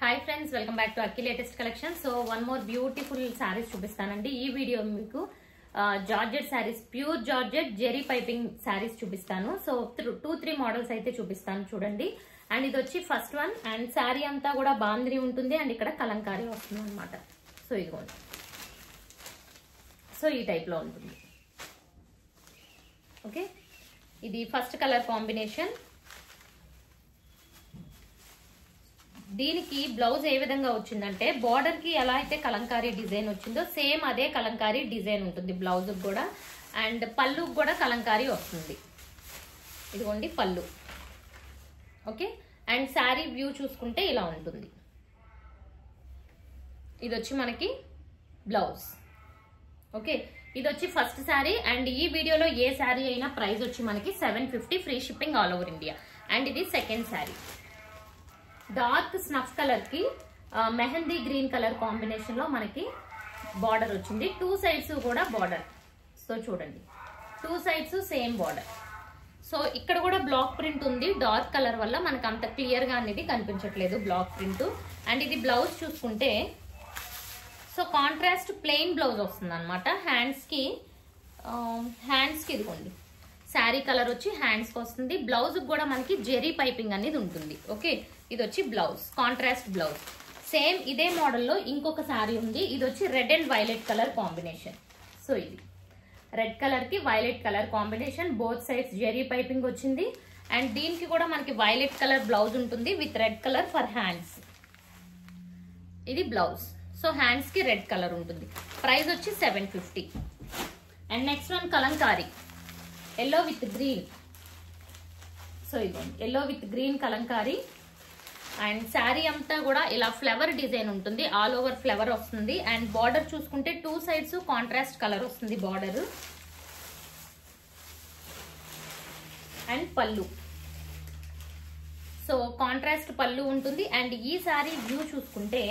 Hi friends, welcome back to Akki latest collection. So one more beautiful saris చూపిస్తానండి. ఈ video మీకు georgette saris, pure georgette zari piping saris చూపిస్తాను. So 2-3 models అయితే చూపిస్తాను చూడండి. అండ్ ఇది వచ్చి ఫస్ట్ వన్. అండ్ శారీ అంతా కూడా బాందిని ఉంటుంది అండ్ ఇక్కడ కలంకారీ వస్తుంది అనమాట. సో ఇదిగోండి, సో ఈ టైప్ లో ఉంటుంది. ఓకే, ఇది ఫస్ట్ కలర్ కాంబినేషన్. దీనికి బ్లౌజ్ ఏ విధంగా వచ్చిందంటే, బార్డర్ కి ఎలా అయితే కలంకారీ డిజైన్ వచ్చిందో సేమ్ అదే కలంకారీ డిజైన్ ఉంటుంది బ్లౌజ్ కూడా. అండ్ పళ్ళు కూడా కలంకారీ వస్తుంది. ఇదిగోండి పళ్ళు. ఓకే, అండ్ శారీ వ్యూ చూసుకుంటే ఇలా ఉంటుంది. ఇది వచ్చి మనకి బ్లౌజ్. ఓకే, ఇది వచ్చి ఫస్ట్ శారీ. అండ్ ఈ వీడియోలో ఏ శారీ అయినా ప్రైస్ వచ్చి మనకి 750, free shipping all over India. And ఇది second sari. Dark snuff colour కి మెహందీ గ్రీన్ కలర్ కాంబినేషన్ లో మనకి బార్డర్ వచ్చింది. 2 సైడ్స్ కూడా బార్డర్. సో చూడండి, 2 సైడ్స్ సేమ్ బార్డర్. సో ఇక్కడ కూడా బ్లాక్ ప్రింట్ ఉంది. డార్క్ కలర్ వల్ల మనకు అంత క్లియర్ గా అనేది కనిపించట్లేదు బ్లాక్ ప్రింట్. అండ్ ఇది బ్లౌజ్ చూసుకుంటే సో కాంట్రాస్ట్ ప్లెయిన్ బ్లౌజ్ వస్తుంది అనమాట. హ్యాండ్స్ కి ఇదిగోండి శారీ కలర్ వచ్చి హ్యాండ్స్ కి వస్తుంది. బ్లౌజ్ కూడా మనకి జెరీ పైపింగ్ అనేది ఉంటుంది. ఓకే, ఇది వచ్చి బ్లౌజ్, కాంట్రాస్ట్ బ్లౌజ్. సేమ్ ఇదే మోడల్లో ఇంకొక శారీ ఉంది. ఇది వచ్చి red and violet colour combination. So ఇది రెడ్ కలర్ కి violet colour combination, both sides zari piping వచ్చింది. అండ్ దీనికి కూడా మనకి వైలెట్ కలర్ బ్లౌజ్ ఉంటుంది with red colour for hands. ఇది బ్లౌజ్. సో హ్యాండ్స్ కి రెడ్ కలర్ ఉంటుంది. ప్రైస్ వచ్చి 750. And next one kalamkari, yellow with green. So ఇదిగోండి, yellow with green kalamkari. And sari అంతా కూడా ఇలా ఫ్లవర్ డిజైన్ ఉంటుంది. ఆల్ ఓవర్ ఫ్లవర్ వస్తుంది. అండ్ బార్డర్ చూసుకుంటే 2 సైడ్స్ కాంట్రాస్ట్ కలర్ వస్తుంది బార్డర్. అండ్ పళ్ళు, సో కాంట్రాస్ట్ పళ్ళు ఉంటుంది. అండ్ ఈ శారీ వ్యూ చూసుకుంటే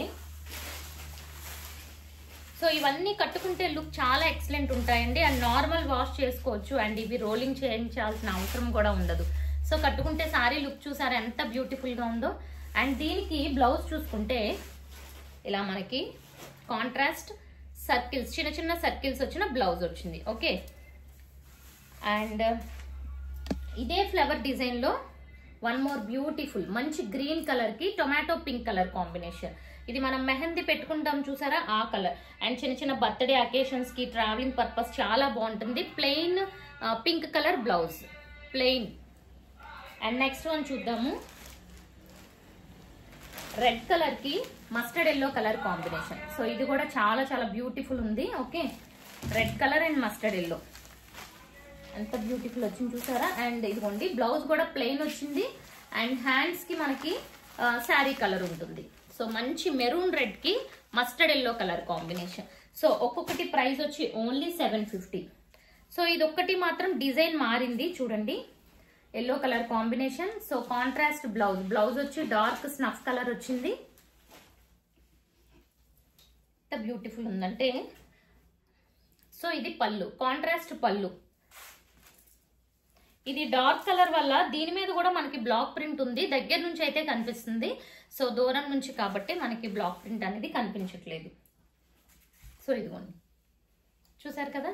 సో ఇవన్నీ కట్టుకుంటే లుక్ చాలా ఎక్సలెంట్ ఉంటాయండి. అండ్ నార్మల్ వాష్ చేసుకోవచ్చు. అండ్ ఇవి రోలింగ్ చేయించాల్సిన అవసరం కూడా ఉండదు. సో కట్టుకుంటే శారీ లుక్ చూసారా ఎంత బ్యూటిఫుల్ గా ఉందో. అండ్ దీనికి బ్లౌజ్ చూసుకుంటే ఇలా మనకి కాంట్రాస్ట్ సర్కిల్స్, చిన్న చిన్న సర్కిల్స్ వచ్చిన బ్లౌజ్ వచ్చింది. ఓకే, అండ్ ఇదే ఫ్లవర్ డిజైన్ లో వన్ మోర్ బ్యూటిఫుల్ మంచి గ్రీన్ కలర్ కి టొమాటో పింక్ కలర్ కాంబినేషన్. ఇది మనం మెహందీ పెట్టుకుంటాం చూసారా, ఆ కలర్. అండ్ చిన్న చిన్న బర్త్డే అకేషన్స్ కి, ట్రావెలింగ్ పర్పస్ చాలా బాగుంటుంది. Plain pink colour blouse, plain. And next one చూద్దాము. రెడ్ కలర్ కి mustard yellow colour combination. So ఇది కూడా చాలా చాలా బ్యూటిఫుల్ ఉంది. Okay, red colour and mustard yellow ఎంత బ్యూటిఫుల్ వచ్చింది చూసారా. అండ్ ఇదిగోండి బ్లౌజ్ కూడా ప్లెయిన్ వచ్చింది. అండ్ హ్యాండ్స్ కి మనకి శారీ కలర్ ఉంటుంది. సో మంచి మెరూన్ రెడ్ కి mustard yellow colour combination. So ఒక్కొక్కటి ప్రైస్ వచ్చి ఓన్లీ 750. సో ఇది ఒక్కటి మాత్రం డిజైన్ మారింది చూడండి, yellow colour combination. So contrast blouse, blouse వచ్చి డార్క్ స్నఫ్ కలర్ వచ్చింది. ఎంత బ్యూటిఫుల్ ఉందంటే. సో ఇది పళ్ళు, కాంట్రాస్ట్ పళ్ళు. ఇది డార్క్ కలర్ వల్ల దీని మీద కూడా మనకి బ్లాక్ ప్రింట్ ఉంది. దగ్గర నుంచి అయితే కనిపిస్తుంది. సో దూరం నుంచి కాబట్టి మనకి బ్లాక్ ప్రింట్ అనేది కనిపించట్లేదు. సో ఇదిగోండి చూసారు కదా.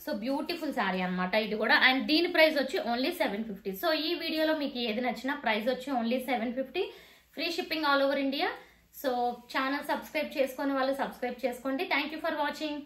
సో బ్యూటిఫుల్ శారీ అనమాట ఇది కూడా. అండ్ దీని ప్రైస్ వచ్చి ఓన్లీ 750. సో ఈ వీడియోలో మీకు ఏది నచ్చినా ప్రైస్ వచ్చి only 750, free shipping all over India. So channel subscribe చేసుకునే వాళ్ళు సబ్స్క్రైబ్ చేసుకోండి. Thank you for watching.